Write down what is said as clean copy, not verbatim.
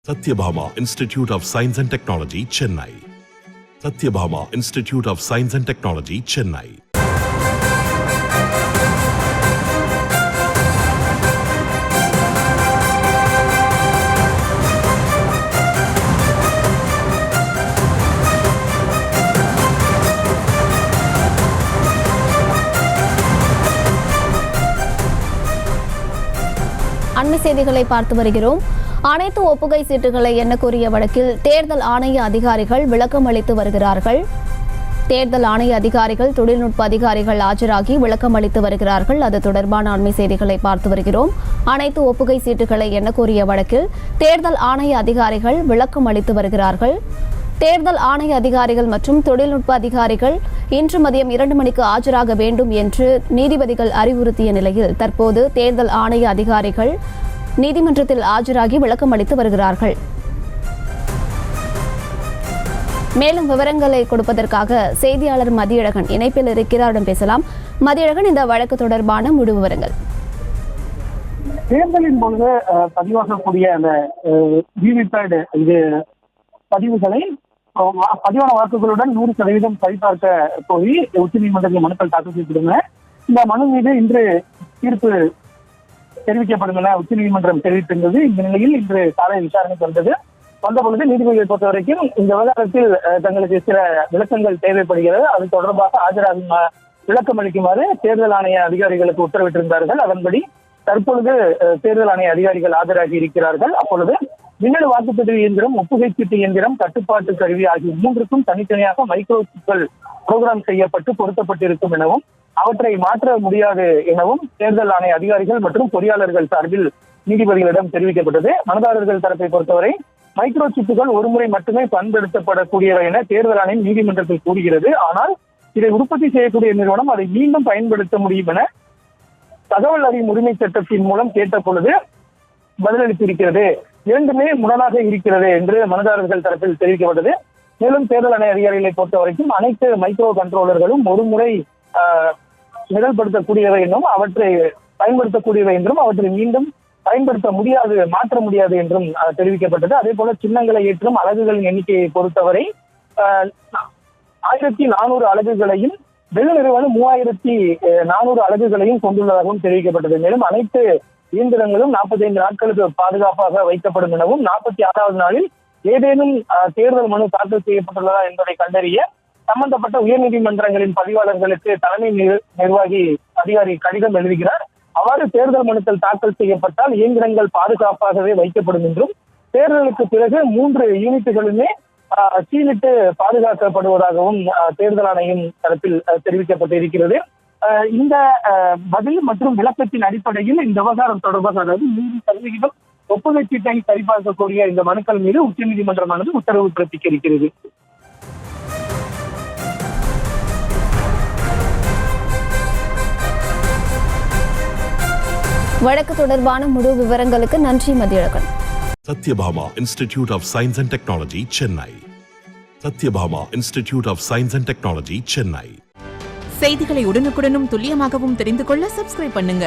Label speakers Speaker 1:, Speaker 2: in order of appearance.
Speaker 1: Satyabhama Institute of Science and Technology, Chennai. Satyabhama Institute of Science and Technology, Chennai.
Speaker 2: அண்மை செய்திகளை பார்த்து வருகிறோம். அனைத்து ஒப்புகை சீட்டுகளை எண்ணக்கூடிய வழக்கில் தேர்தல் ஆணைய அதிகாரிகள் விளக்கம் அளித்து வருகிறார்கள். தேர்தல் ஆணைய அதிகாரிகள், தொழில்நுட்ப அதிகாரிகள் ஆஜராகி விளக்கம் அளித்து வருகிறார்கள். அது தொடர்பான அண்மை செய்திகளை பார்த்து வருகிறோம். அனைத்து ஒப்புகை சீட்டுகளை எண்ணக்கூடிய வழக்கில் தேர்தல் ஆணைய அதிகாரிகள் விளக்கம் அளித்து வருகிறார்கள். தேர்தல் ஆணைய அதிகாரிகள் மற்றும் தொழில்நுட்ப அதிகாரிகள் இன்று மதியம் 2 மணிக்கு ஆஜராக வேண்டும் என்று நீதிபதிகள் அறிவுறுத்திய நிலையில் தற்போது தேர்தல் ஆணைய அதிகாரிகள் நீதிமன்றத்தில் ஆஜராகி விளக்கம் அளித்து வருகிறார்கள். மேலும் விவரங்களை கொடுப்பதற்காக செய்தியாளர் மதியழகன் இணைப்பில் இருக்கிறாரிடம் பேசலாம். மதியழகன், இந்த வழக்கு தொடர்பான முழு விவரங்கள்.
Speaker 3: தேர்தலின் பொழுது பதிவாகக்கூடிய அந்த விவிபேட் இது பதிவுகளை பதிவான வாக்குகளுடன் 100% சரிபார்க்க கோரி உச்சநீதிமன்றத்தில் மனுக்கள் தாக்கல் செய்திருந்தன. இந்த மனு மீது இன்று தீர்ப்பு தெரிவிக்கப்படும் என உச்சநீதிமன்றம் தெரிவித்திருந்தது. இந்த நிலையில் இன்று காலை விசாரணைக்கு வந்த பொழுது நீதிபதிகளை பொறுத்த வரைக்கும் இந்த விவகாரத்தில் தங்களுக்கு சில விளக்கங்கள் தேவைப்படுகிறது. அது தொடர்பாக ஆஜராகும் விளக்கம் அளிக்குமாறு தேர்தல் ஆணைய அதிகாரிகளுக்கு உத்தரவிட்டிருந்தார்கள். அதன்படி தற்பொழுது தேர்தல் ஆணைய அதிகாரிகள் ஆஜராகி இருக்கிறார்கள். அப்பொழுது மின்னணு வாக்குப்பதிவு இயந்திரம், ஒப்புகை சீட்டு இயந்திரம், கட்டுப்பாட்டு கருவி ஆகிய 3க்கும் தனித்தனியாக மைக்ரோ சிப்கள் புரோகிராம் செய்யப்பட்டு பொருத்தப்பட்டிருக்கும் எனவும் அவற்றை மாற்ற முடியாது எனவும் தேர்தல் ஆணைய அதிகாரிகள் மற்றும் பொறியாளர்கள் சார்பில் நீதிபதிகளிடம் தெரிவிக்கப்பட்டது. மனுதாரர்கள் தரப்பை பொறுத்தவரை மைக்ரோ சிப்புகள் ஒருமுறை மட்டுமே பயன்படுத்தப்படக்கூடியவை என தேர்தல் ஆணையம் நீதிமன்றத்தில் கூறுகிறது. ஆனால் இதை உற்பத்தி செய்யக்கூடிய நிறுவனம் அதை மீண்டும் பயன்படுத்த முடியும் என தகவல் அறியும் உரிமை சட்டத்தின் மூலம் கேட்ட பொழுது பதிலளித்திருக்கிறது. இரண்டுமே முரணாக இருக்கிறது என்று மனுதாரர்கள் தரப்பில் தெரிவிக்கப்பட்டது. மேலும் தேர்தல் ஆணைய அதிகாரிகளை பொறுத்த வரைக்கும் அனைத்து மைக்ரோ கண்ட்ரோலர்களும் ஒருமுறை நிரல்படுத்தக்கூடியவை என்றும் அவற்றை பயன்படுத்தக்கூடியவை என்றும் அவற்றை மீண்டும் பயன்படுத்த முடியாது, மாற்ற முடியாது என்றும் தெரிவிக்கப்பட்டது. அதே போல சின்னங்களை ஏற்றும் அலகுகளின் எண்ணிக்கையை பொறுத்தவரை 1400 அலகுகளையும் பெல் நிறுவனம் 3400 அலகுகளையும் கொண்டுள்ளதாகவும் தெரிவிக்கப்பட்டது. மேலும் அனைத்து இயந்திரங்களும் 45 நாட்களுக்கு பாதுகாப்பாக வைக்கப்படும் எனவும் 46வது நாளில் ஏதேனும் தேர்தல் மனு தாக்கல் செய்யப்பட்டுள்ளதா என்பதை கண்டறிய சம்பந்தப்பட்ட உயர்நீதிமன்றங்களின் பதிவாளர்களுக்கு தலைமை நிர்வாகி அதிகாரி கடிதம் எழுதுகிறார். அவ்வாறு தேர்தல் மனுக்கள் தாக்கல் செய்யப்பட்டால் இயந்திரங்கள் பாதுகாப்பாகவே வைக்கப்படும் என்றும் தேர்தலுக்கு பிறகு 3 யூனிட்டுகளுமே சீலிட்டு பாதுகாக்கப்படுவதாகவும் தேர்தல் ஆணையம் தரப்பில் தெரிவிக்கப்பட்டிருக்கிறது. இந்த பதில் மற்றும் விளக்கத்தின் அடிப்படையில் இந்த விவகாரம் தொடர்பாக, அதாவது 100% ஒப்புகை சீட்டை சரிபார்க்கக்கூடிய இந்த மனுக்கள் மீது உச்சநீதிமன்றமானது உத்தரவு பிறப்பிக்க இருக்கிறது.
Speaker 2: வழக்கு தொடர்பான முழு விவரங்களுக்கு நன்றி Mathiyazhagan.
Speaker 1: Satyabhama Institute of Science and Technology, Chennai. Satyabhama Institute of Science and Technology, Chennai.
Speaker 4: செய்திகளை உடனுக்குடனும் துல்லியமாகவும் தெரிந்து கொள்ள சப்ஸ்கிரைப் பண்ணுங்க.